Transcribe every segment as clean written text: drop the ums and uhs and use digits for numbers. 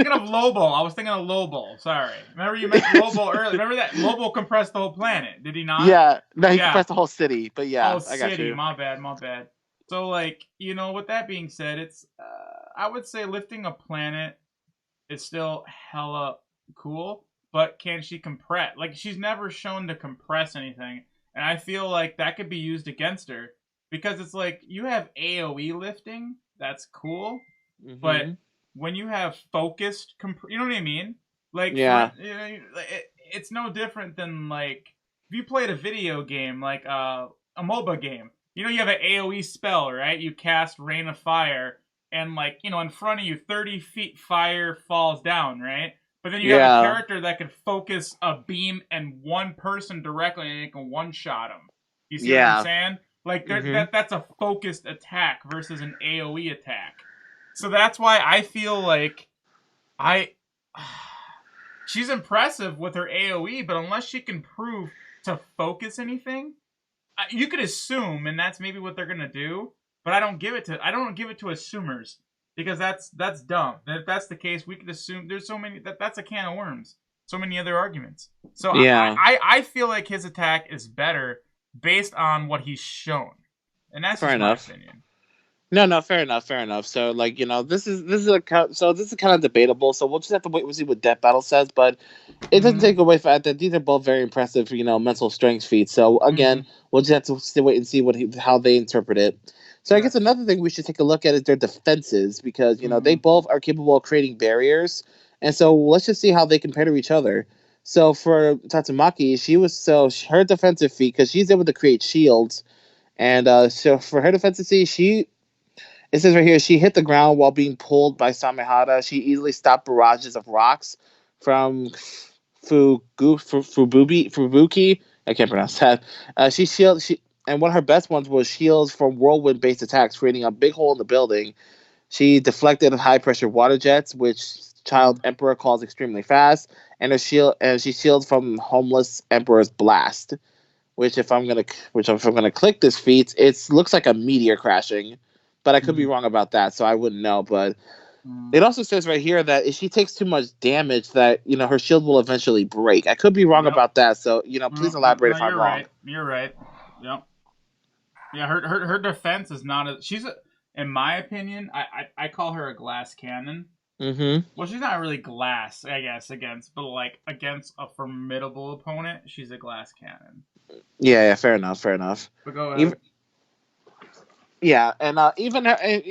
thinking of Lobo. I was thinking of Lobo. Sorry. Remember you mentioned Lobo earlier. Remember that Lobo compressed the whole planet, did he not? Yeah, no, he Yeah. compressed the whole city, but Oh, yeah, I got city. you. My bad. My bad. So, like, with that being said, it's I would say lifting a planet is still hella cool, but can she compress? Like, she's never shown to compress anything, and I feel like that could be used against her because it's like you have AOE lifting, that's cool, but Hmm. when you have focused, you know what I mean? Like, Yeah. it's no different than like if you played a video game like a MOBA game. You have an AOE spell, right? You cast Rain of Fire, and like in front of you 30 feet fire falls down, right? But then you have a Yeah. character that can focus a beam and one person directly and it can one shot them. You see what I'm Yeah. saying? Like Hmm. that's a focused attack versus an AOE attack. So that's why I feel like I she's impressive with her AOE, but unless she can prove to focus anything, you could assume, and that's maybe what they're gonna do. But I don't give it to assumers because that's dumb. And if that's the case, we could assume there's so many that's a can of worms. So many other arguments. So I, Yeah. I I feel like his attack is better based on what he's shown, and that's Fair just my enough. opinion. No, no, fair enough, fair enough. So, like, this is kind of debatable. So we'll just have to wait and see what Death Battle says. But it doesn't Mm-hmm. take away from that these are both very impressive, mental strength feats. So Mm-hmm. again, we'll just have to wait and see how they interpret it. So I guess Yes. another thing we should take a look at is their defenses because they Mm-hmm. both are capable of creating barriers, and so let's just see how they compare to each other. So for Tatsumaki, her defensive feat because she's able to create shields, and so for her defensive feat, it says right here, she hit the ground while being pulled by Samehada. She easily stopped barrages of rocks from Fubuki. I can't pronounce that. And one of her best ones was shields from whirlwind-based attacks, creating a big hole in the building. She deflected high-pressure water jets, which Child Emperor calls extremely fast, and she shields from Homeless Emperor's blast. If I'm gonna click this feat, it looks like a meteor crashing, but I could be Mm-hmm. wrong about that, so I wouldn't know. But Mm-hmm. it also says right here that if she takes too much damage, that her shield will eventually break. I could be wrong Yep. about that, so please No, elaborate no, if I'm you're wrong. right. You're right. Yep. Yeah, her defense is not a. In my opinion, I call her a glass cannon. Mm-hmm. Well, she's not really glass, I guess, but like against a formidable opponent, she's a glass cannon. Yeah, yeah, fair enough, fair enough. But go ahead. Even Yeah, and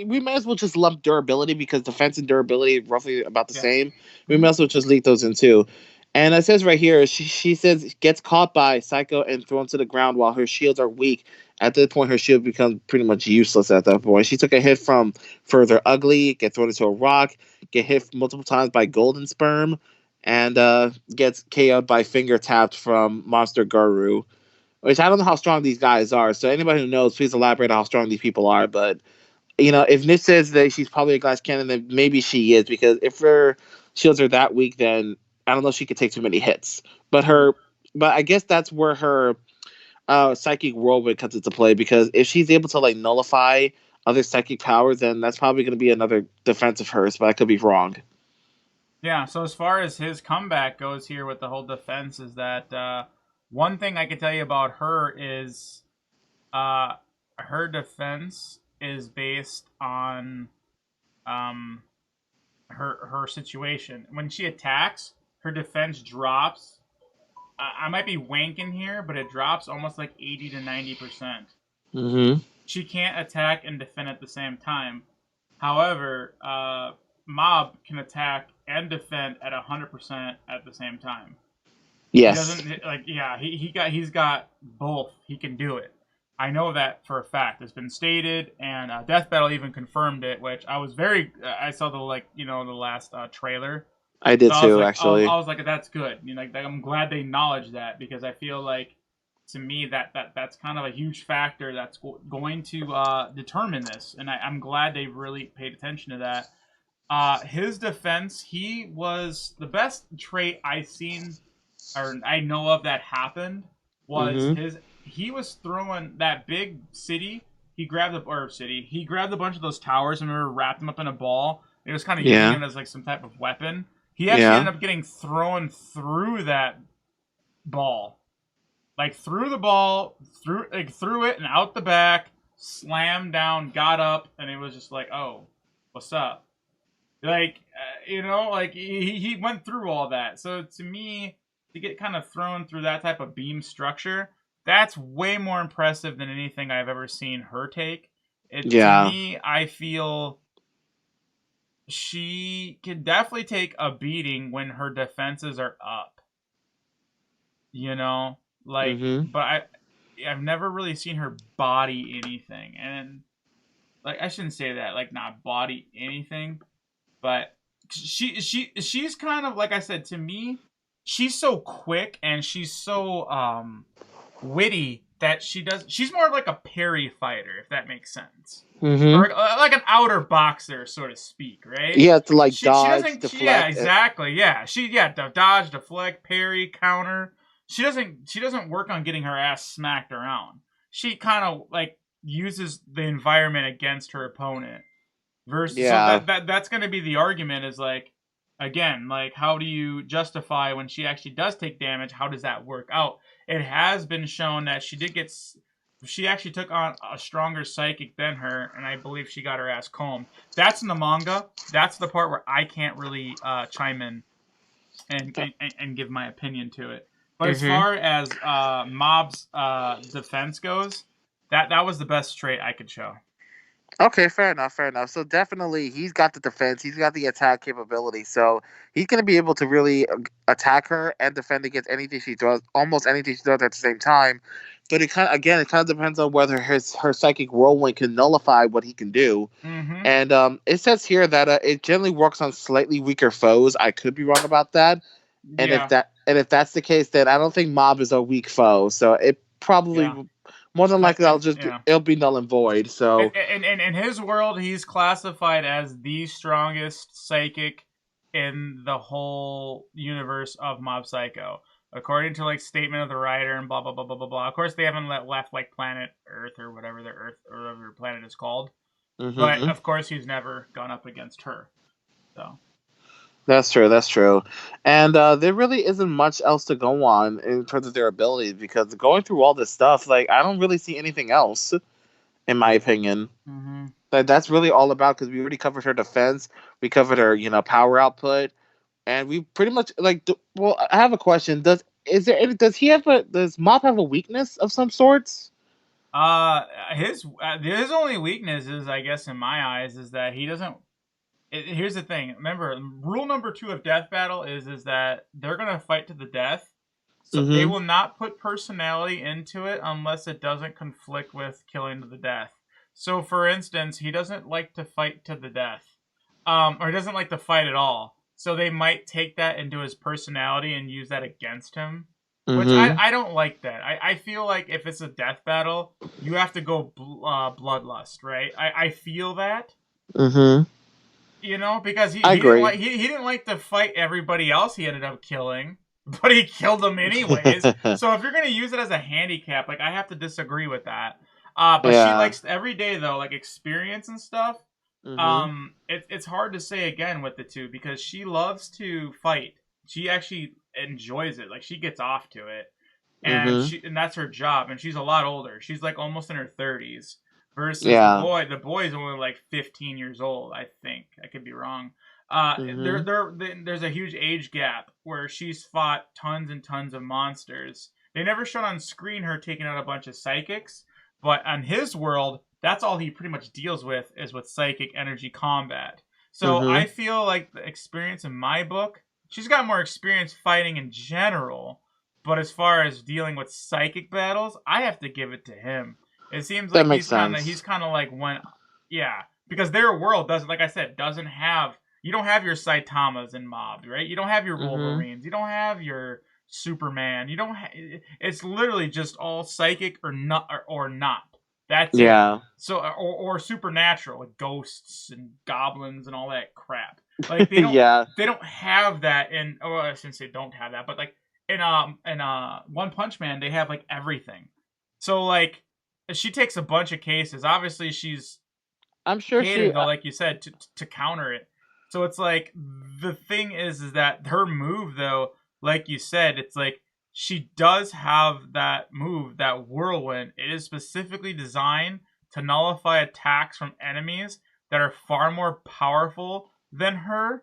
we may as well just lump durability because defense and durability are roughly about the Yeah. same. We Mm-hmm. may as well just leak those in too. And it says right here, she says gets caught by Psycho and thrown to the ground while her shields are weak. At that point, her shield becomes pretty much useless. At that point, she took a hit from Further Ugly, get thrown into a rock, get hit multiple times by Golden Sperm, and gets KO'd by Finger Tapped from Monster Guru. Which I don't know how strong these guys are. So anybody who knows, please elaborate on how strong these people are. But if Nick says that she's probably a glass cannon, then maybe she is because if her shields are that weak, then I don't know if she could take too many hits. But Mm-hmm. but I guess that's where her psychic whirlwind comes into play because if she's able to like nullify other psychic powers, then that's probably going to be another defense of hers. But I could be wrong. Yeah. So as far as his comeback goes here with the whole defense, is that one thing I can tell you about her is uh, her defense is based on um, her situation. When she attacks, her defense drops. I might be wanking here, but it drops almost like 80 to 90%. Mm-hmm. She can't attack and defend at the same time. However, Mob can attack and defend at 100% at the same time. He Yes, doesn't like yeah he's got both. He can do it. I know that for a fact. It's been stated, and Death Battle even confirmed it. Which I was very. I saw the the last trailer. I So did too. Actually, I was like, that's good. I'm glad they acknowledge that because I feel like to me that's kind of a huge factor that's going to determine this, and I'm glad they really paid attention to that. His defense, he was the best trait I seen or I know of that happened was mm-hmm. his. He was throwing that big city. He grabbed a bunch of those towers and remember wrapped them up in a ball. It was kind of using Yeah. him as like some type of weapon. He actually Yeah. ended up getting thrown through that ball, like threw the ball through it and out the back, slammed down, got up, and it was just like, oh, what's up? Like like he went through all that. So to me, to get kind of thrown through that type of beam structure, that's way more impressive than anything I've ever seen her take. It to Yeah. me, I feel she can definitely take a beating when her defenses are up. You know, like, Mhm. but I've never really seen her body anything, and like I shouldn't say that, like not body anything, but she's kind of like I said to me, she's so quick and she's so witty that she's more like a parry fighter, if that makes sense, Mhm. or like an outer boxer, so to speak, right? You have to like She dodge, doesn't yeah, deflect. exactly, yeah, dodge, deflect, parry, counter. She doesn't work on getting her ass smacked around. She kind of like uses the environment against her opponent. Versus, so Yeah. that's going to be the argument, is like, again, like, how do you justify when she actually does take damage? How does that work out? It has been shown that she actually took on a stronger psychic than her, and I believe she got her ass combed. That's in the manga. That's the part where I can't really chime in and give my opinion to it. But as Mhm. far as Mob's defense goes, that was the best trait I could show. Okay, fair enough, fair enough. So definitely, he's got the defense, he's got the attack capability, so he's going to be able to really attack her and defend against anything she throws, almost anything she throws at the same time. But it kind of depends on whether her psychic whirlwind can nullify what he can do. Mm-hmm. And it says here that it generally works on slightly weaker foes. I could be wrong about that. Yeah. And if that's the case, then I don't think Mob is a weak foe. So it Yeah. probably more than likely And yeah. it'll be null and void. So In his world, he's classified as the strongest psychic in the whole universe of Mob Psycho, according to like statement of the writer and blah blah blah blah blah blah. Of course, they haven't left like planet Earth or whatever the Earth or whatever planet is called, but hmm of course, he's never gone up against her. So that's true. That's true. And there really isn't much else to go on in terms of their abilities because going through all this stuff, like I don't really see anything else, in my opinion. mm-hmm. That's really all about because we already covered her defense, we covered her, power output, and we pretty much like. Well, I have a question. Does he have does Mop have a weakness of some sorts? uh, his only weakness is, I guess, in my eyes, is that he doesn't. Here's the thing. Remember, rule number 2 of Death Battle is that they're gonna fight to the death. So they Mm-hmm. will not put personality into it unless it doesn't conflict with killing to the death. So, for instance, he doesn't like to fight to the death, or he doesn't like to fight at all. So they might take that into his personality and use that against him, which Mm-hmm. I don't like that. I feel like if it's a death battle, you have to go bloodlust, right? I feel that, Mm-hmm. because I agree. he didn't like to fight everybody else he ended up killing, but he killed them anyways. So if you're gonna use it as a handicap, like, I have to disagree with that. But she Yeah. likes every day though, like experience and stuff. Mm-hmm. It's hard to say again with the two because she loves to fight. She actually enjoys it. Like, she gets off to it, Mm-hmm. and that's her job. And she's a lot older. She's like almost in her 30s. Versus the Yeah. boy. The boy is only like 15 years old. I think I could be wrong. Mm-hmm. There's a huge age gap where she's fought tons and tons of monsters. They never showed on screen her taking out a bunch of psychics, but on his world, that's all he pretty much deals with, is with psychic energy combat. So Mm-hmm. I feel like the experience in my book, she's got more experience fighting in general, but as far as dealing with psychic battles, I have to give it to him. It seems That like makes he's sense. kind of like when, yeah, because their world doesn't, like I said, doesn't have, you don't have your Saitamas in Mob, right? You don't have your Mm-hmm. Wolverines, you don't have your Superman, you don't. It's literally just all psychic or not, or not. That's it. Yeah. So, or supernatural, like ghosts and goblins and all that crap. Like, Yeah. they don't have that in. Oh, I shouldn't say don't have that, but like in One Punch Man, they have like everything. So like, she takes a bunch of cases. Obviously, she's I'm sure she. catered though, like you said, to counter it. So it's like the thing is that her move though, like you said, it's like she does have that move, that whirlwind. It is specifically designed to nullify attacks from enemies that are far more powerful than her.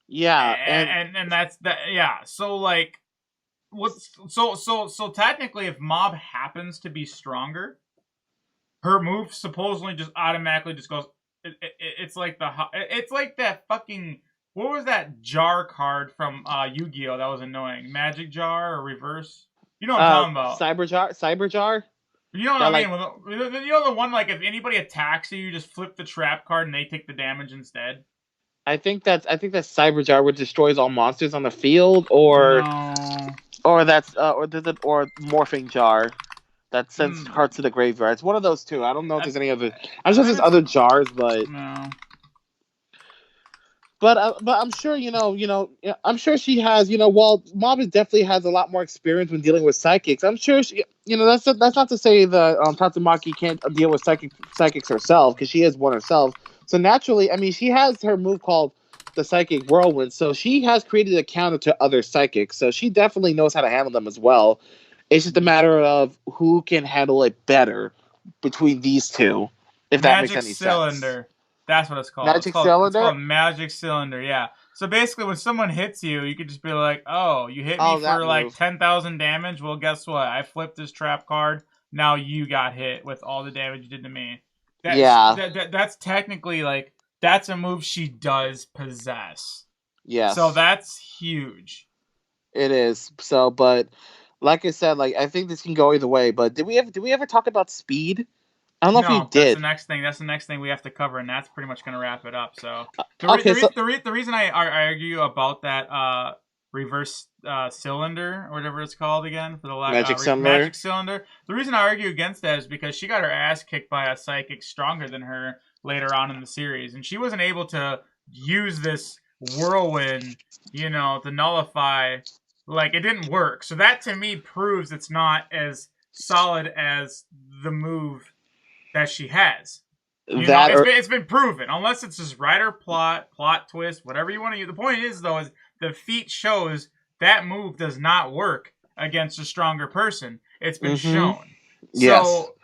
Yeah, and And that's that. Yeah. So like, what's so technically, if Mob happens to be stronger, her move supposedly just automatically just goes. It's like it's like that fucking. What was that jar card from Yu-Gi-Oh that was annoying? Magic jar or reverse? You know what I'm talking about. Cyberjar. You know what That I mean? like You know the one like if anybody attacks you, you just flip the trap card and they take the damage instead. I think that's Cyberjar, which destroys all monsters on the field, No. or that's or Morphing Jar that sends Mm, cards to the graveyard. It's one of those two. I don't know if I, there's any other. I'm sure there's it's other jars, but no. I'm sure yeah, I'm sure she has While Mom definitely has a lot more experience when dealing with psychics. I'm sure that's not to say that Tatsumaki can't deal with psychics herself because she is one herself. So naturally, I mean, she has her move called the Psychic Whirlwind, so she has created a counter to other psychics. So she definitely knows how to handle them as well. It's just a matter of who can handle it better between these two, if that makes Magic any sense. cylinder. That's what it's called. Magic It's Cylinder. called magic cylinder. Yeah. So basically, when someone hits you, you could just be like, "Oh, you hit me Oh, that for like move. 10,000 damage. Well, guess what? I flipped this trap card. Now you got hit with all the damage you did to me." Yeah. That's technically like that's a move she does possess. So Yes. that's huge. It is. So, but like I said, like I think this can go either way. But did we ever talk about speed? I don't know if we No, that's the did. next thing. That's the next thing we have to cover, and that's pretty much going to wrap it up. So Okay, so the reason I argue about that reverse cylinder or whatever it's called again for the Magic magic Cylinder. cylinder. The reason I argue against that is because she got her ass kicked by a psychic stronger than her later on in the series, and she wasn't able to use this whirlwind, to nullify. Like it didn't work. So that to me proves it's not as solid as the move that she has. That or It's been proven. Unless it's just writer plot twist, whatever you want to use. The point is though, is the feat shows that move does not work against a stronger person. It's been mm-hmm. shown. Yes. So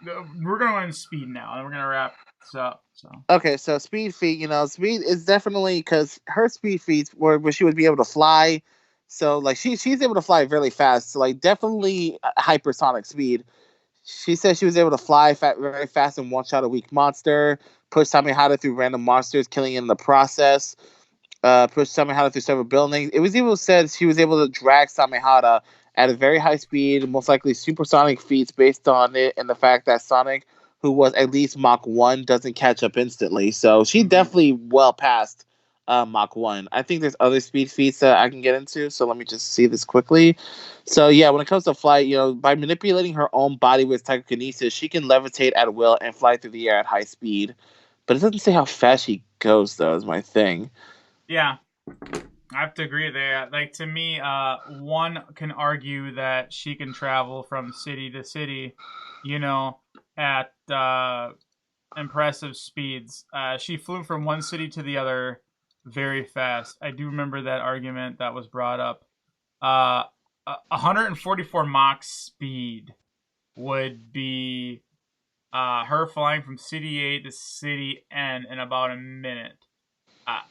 we're gonna go in speed now, and we're gonna wrap this up. So Okay, so speed feat, speed is definitely because her speed feats where she would be able to fly. So like she's able to fly really fast. So like definitely hypersonic speed. She said she was able to fly very fast and one shot a weak monster, push Samehada through random monsters, killing it in the process. Push Samehada through several buildings. It was even said she was able to drag Samehada at a very high speed, most likely supersonic feats based on it and the fact that Sonic, who was at least Mach 1, doesn't catch up instantly. So she definitely well passed Mach 1. I think there's other speed feats that I can get into, so let me just see this quickly. So yeah, when it comes to flight, by manipulating her own body with psychokinesis, she can levitate at will and fly through the air at high speed. But it doesn't say how fast she goes, though, is my thing. yeah, I have to agree there. Like to me, one can argue that she can travel from city to city, at impressive speeds. She flew from one city to the other very fast. I do remember that argument that was brought up. 144 Mach speed would be her flying from city A to city N in about a minute.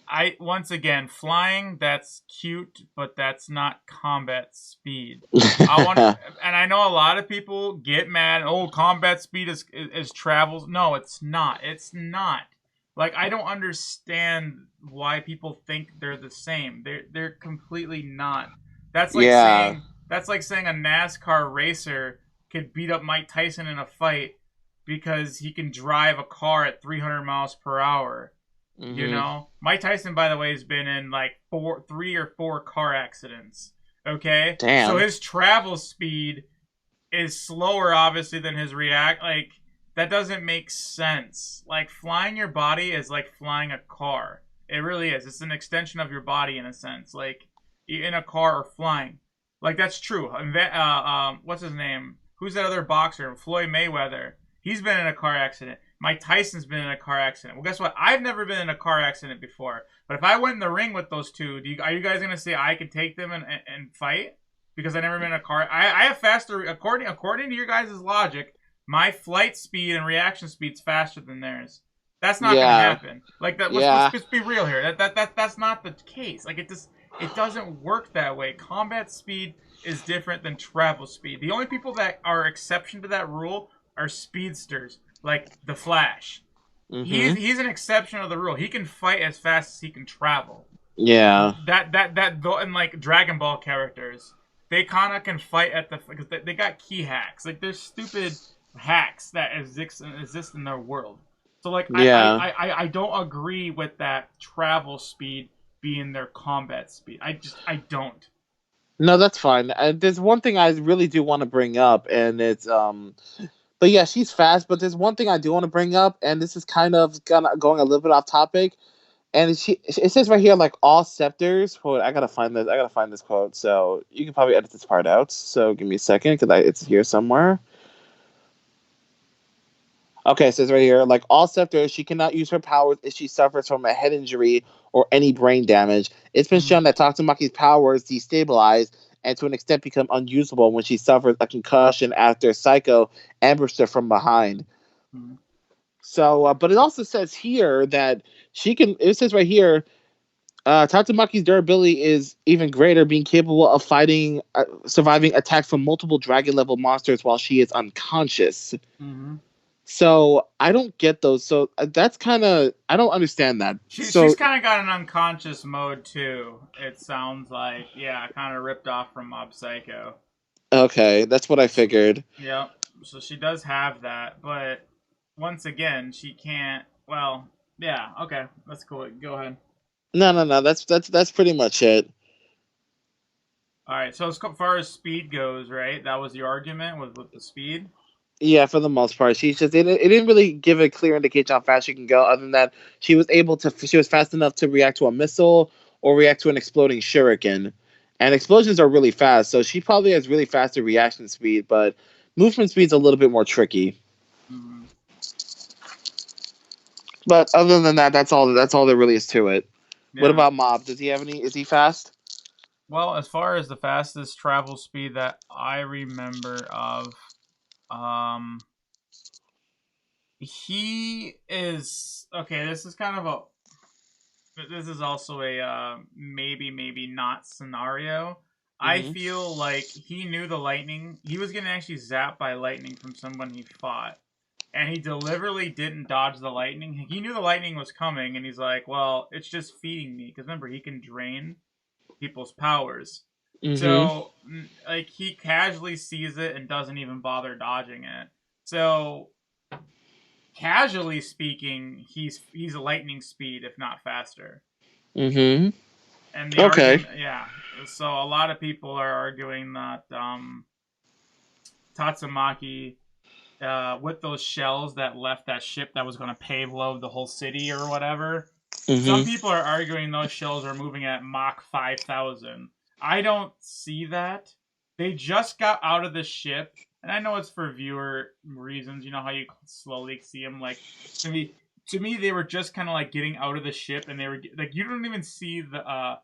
I once again flying. That's cute, but that's not combat speed. I want, and I know a lot of people get mad. Oh, combat speed is travels. No, it's not. It's not. Like I don't understand why people think they're the same. They're completely not. That's like Yeah. saying a NASCAR racer could beat up Mike Tyson in a fight because he can drive a car at 300 miles per hour. Hmm. Mike Tyson, by the way, has been in like 3 or 4 car accidents. Okay, so Damn. his travel speed is slower, obviously, than his react. Like that doesn't make sense. Like flying your body is like flying a car. It really is. It's an extension of your body in a sense. Like in a car or flying. Like that's true. What's his name? Who's that other boxer? Floyd Mayweather. He's been in a car accident. Mike Tyson's been in a car accident. Well, guess what? I've never been in a car accident before. But if I went in the ring with those two, are you guys gonna say I could take them and fight? Because I never been in a car. I have faster according to your guys' logic. My flight speed and reaction speed's faster than theirs. That's not gonna Yeah, happen. Like that. yeah. Let's be real here. That's not the case. Like it doesn't work that way. Combat speed is different than travel speed. The only people that are exception to that rule are speedsters, like the Flash. Mhm. He's an exception of the rule. He can fight as fast as he can travel. Yeah. And like Dragon Ball characters, they kind of can fight at the because they got key hacks. Like there's stupid hacks that exist in their world. So like Yeah. I don't agree with that travel speed being their combat speed. I don't. No, that's fine. There's one thing I really do want to bring up, and it's but yeah, she's fast. But there's one thing I do want to bring up, and this is kind of going a little bit off topic. And it says right here like all scepters. Hold, I gotta find this. I gotta find this quote. So you can probably edit this part out. So give me a second because it's here somewhere. Okay, it says right here, like all scepters, she cannot use her powers if she suffers from a head injury or any brain damage. It's been Mm-hmm. shown that Tatsumaki's powers destabilize and to an extent become unusable when she suffers a concussion after Psycho ambushed her from behind. Mm-hmm. So, but it also says here that she can. It says right here, Tatsumaki's durability is even greater, being capable of surviving attacks from multiple dragon level monsters while she is unconscious. Mm-hmm. So I don't get those. So that's kind of I don't understand that. She's So kind of got an unconscious mode too. It sounds like kind of ripped off from Mob Psycho. okay, that's what I figured. Yep. So she does have that, but once again, she can't. Well, yeah. Okay, that's cool. Go ahead. No, no, no. That's pretty much it. All right. So as far as speed goes, right? That was your argument with the speed. Yeah, for the most part, she's just it didn't really give a clear indication how fast she can go. Other than that, she was fast enough to react to a missile or react to an exploding shuriken, and explosions are really fast. So she probably has really faster reaction speed, but movement speed's a little bit more tricky. Mm-hmm. But other than that, that's all there really is to it. What Yeah. about Mob? Does he have any? Is he fast? Well, as far as the fastest travel speed that I remember of, um, he is okay. This is also a maybe not scenario. I Mm-hmm. feel like he knew the lightning. He was getting actually zapped by lightning from someone he fought, and he deliberately didn't dodge the lightning. He knew the lightning was coming, and he's like, "Well, it's just feeding me." Because remember, he can drain people's powers. Mm-hmm. So, like, he casually sees it and doesn't even bother dodging it. So, casually speaking, he's a lightning speed, if not faster. Mm-hmm. And the Okay. argument, yeah. So a lot of people are arguing that Tatsumaki, with those shells that left that ship that was going to pave load the whole city or whatever, some Mm-hmm. people are arguing those shells are moving at Mach 5,000. I don't see that. They just got out of the ship, and I know it's for viewer reasons. You know how you slowly see them. Like to me, they were just kind of like getting out of the ship, and they were like you don't even see the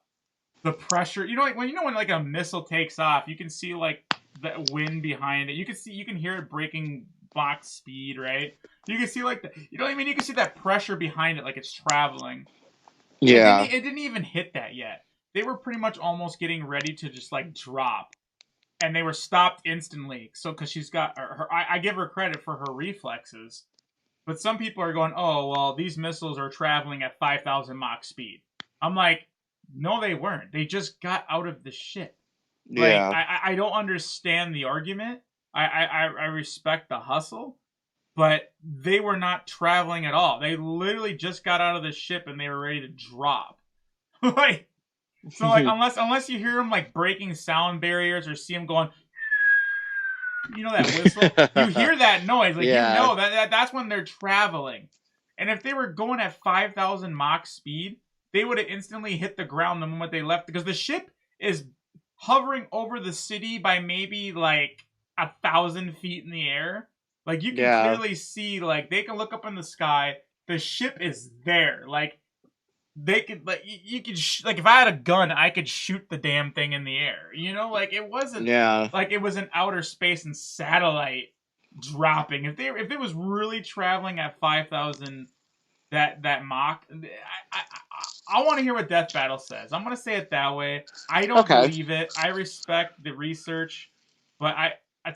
pressure. You know, like when like a missile takes off, you can see like the wind behind it. You can hear it breaking Mach speed, right? You can see like you know what I mean. You can see that pressure behind it, like it's traveling. Yeah. It didn't even hit that yet. They were pretty much almost getting ready to just like drop, and they were stopped instantly. So because she's got I give her credit for her reflexes, but some people are going, oh well, these missiles are traveling at 5,000 Mach speed. I'm like, no, they weren't. They just got out of the ship. Like Yeah. I don't understand the argument. I respect the hustle, but they were not traveling at all. They literally just got out of the ship and they were ready to drop. Like so, like unless you hear them like breaking sound barriers or see them going, you know that whistle, you hear that noise, like you Yeah. know that's when they're traveling. And if they were going at 5,000 Mach speed, they would have instantly hit the ground the moment they left because the ship is hovering over the city by maybe like 1,000 feet in the air. Like you can Yeah. clearly see, like they can look up in the sky, the ship is there. Like they could, like you could like if I had a gun, I could shoot the damn thing in the air. You know, like it wasn't Yeah. like it was in outer space and satellite dropping. If it was really traveling at 5,000 that Mach. I want to hear what Death Battle says. I'm gonna say it that way. I don't Okay. believe it. I respect the research, but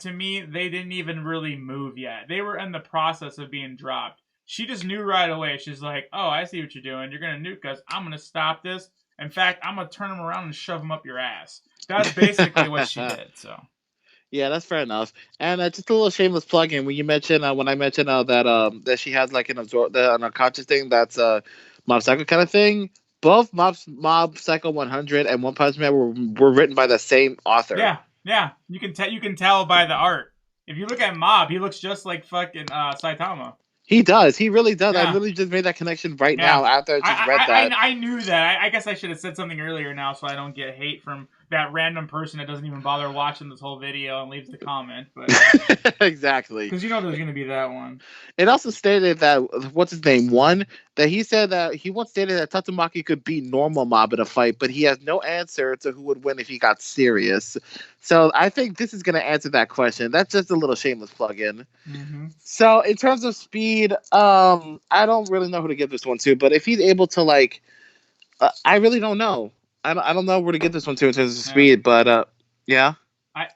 to me they didn't even really move yet. They were in the process of being dropped. She just knew right away. She's like, "Oh, I see what you're doing. You're gonna nuke us. I'm gonna stop this. In fact, I'm gonna turn them around and shove them up your ass." That's basically what she did. So Yeah, that's fair enough. And just a little shameless plug-in when you mentioned when I mentioned that she has like an unconscious thing that's Mob Psycho kind of thing. Both Mob Psycho 100 and One Punch Man were written by the same author. yeah, yeah, you can tell by the art. If you look at Mob, he looks just like fucking Saitama. He does. He really does. I Yeah, literally just made that connection right yeah. now after I just read that. I knew that. I guess I should have said something earlier now so I don't get hate from that random person that doesn't even bother watching this whole video and leaves the comment. But Exactly. because you know there's gonna be that one. It also stated that what's his name one that he said that he once stated that Tatsumaki could beat normal Mob in a fight, but he has no answer to who would win if he got serious. So I think this is going to answer that question. That's just a little shameless plug-in. Mm-hmm. So in terms of speed, I don't really know who to give this one to, but if he's able to like, I really don't know. I don't know where to give this one to in terms of Yeah. speed, but yeah. I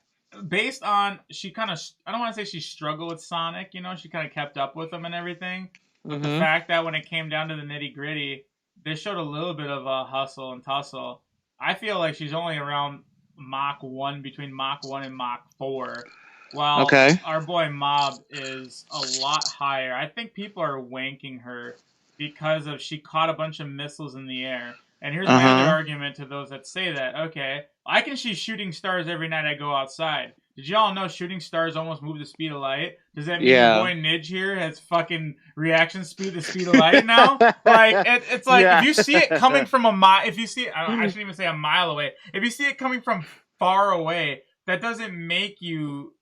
based on she kind of I don't want to say she struggled with Sonic. You know, she kind of kept up with him and everything. But the Mm-hmm. fact that when it came down to the nitty gritty, they showed a little bit of a hustle and tussle. I feel like she's only around Mach 1, between Mach 1 and Mach 4, while Okay. our boy Mob is a lot higher. I think people are wanking her because of she caught a bunch of missiles in the air. And here's Uh my other huh. argument to those that say that. Okay, I can see shooting stars every night I go outside. Did y'all know shooting stars almost move the speed of light? Does that mean your Yeah. boy Nidge here has fucking reaction speed the speed of light now? Like it's like if Yeah. you see it coming from a mile, if you see it, I shouldn't even say a mile away. If you see it coming from far away, that doesn't make you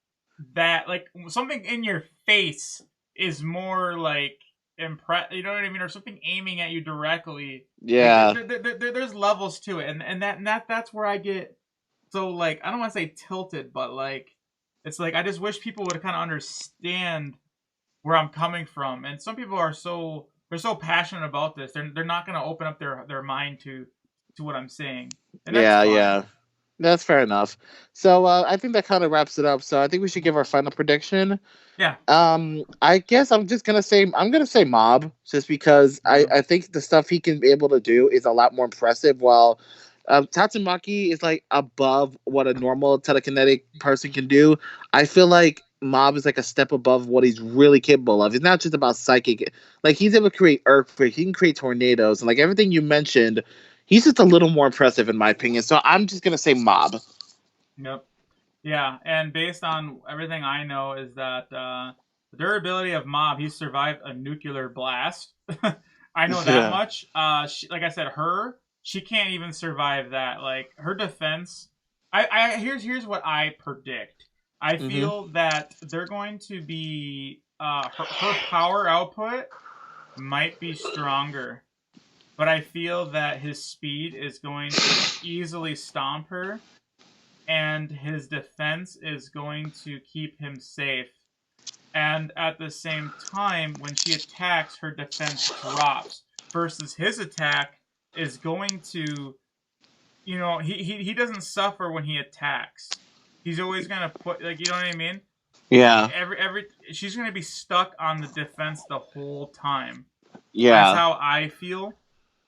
that like something in your face is more like you know what I mean, or something aiming at you directly. Like Yeah. there's levels to it, and that's where I get so like I don't want to say tilted, but like it's like I just wish people would kind of understand where I'm coming from. And some people are they're so passionate about this, they're not gonna open up their mind to what I'm saying, and that's Yeah. fine. Yeah. That's fair enough. So I think that kind of wraps it up. So I think we should give our final prediction. Yeah, I guess I'm gonna say Mob just because yeah, I think the stuff he can be able to do is a lot more impressive. While Tatsumaki is like above what a normal telekinetic person can do. I feel like Mob is like a step above what he's really capable of. It's not just about psychic. Like he's able to create earthquakes, he can create tornadoes, and like everything you mentioned, he's just a little more impressive in my opinion. So I'm just gonna say Mob. yep. Yeah, and based on everything I know is that the durability of Mob, he survived a nuclear blast. I know that Yeah. much. Like I said, she can't even survive that. Like her defense, here's what I predict. I Mm-hmm. feel that they're going to be her power output might be stronger, but I feel that his speed is going to easily stomp her and his defense is going to keep him safe. And at the same time, when she attacks, her defense drops. Versus his attack is going to, he doesn't suffer when he attacks. He's always gonna put like you know what I mean. Yeah. Every she's gonna be stuck on the defense the whole time. That's Yeah. how I feel.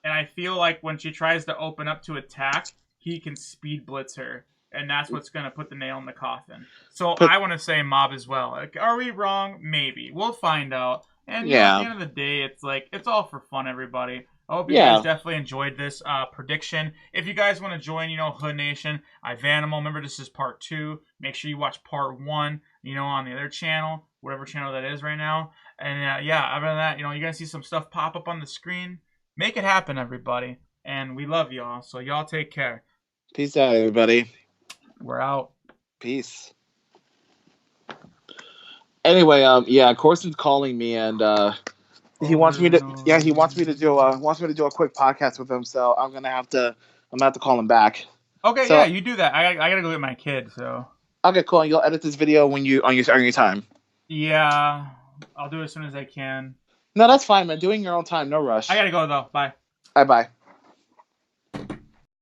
And I feel like when she tries to open up to attack, he can speed blitz her, and that's what's going to put the nail in the coffin. So But I want to say Mob as well. Like, are we wrong? Maybe. We'll find out. And at the yeah. end of the day, it's like it's all for fun, everybody. I hope you guys Yeah. definitely enjoyed this prediction. If you guys want to join, Hood Nation, Ivanimal. Remember, this is part 2. Make sure you watch part 1. On the other channel, whatever channel that is right now. And yeah, other than that, you're gonna see some stuff pop up on the screen. Make it happen, everybody. And we love y'all. So y'all take care. Peace out, everybody. We're out. Peace. Anyway, yeah, Corson's calling me, and he wants me to, yeah, he wants me to do a quick podcast with him. So I'm gonna have to call him back. Okay, yeah, So you do that. I gotta go get my kid. So okay, cool. And you'll edit this video when you on your time. yeah, I'll do it as soon as I can. No, that's fine, man. Doing your own time, no rush. I gotta go though. Bye. Bye bye.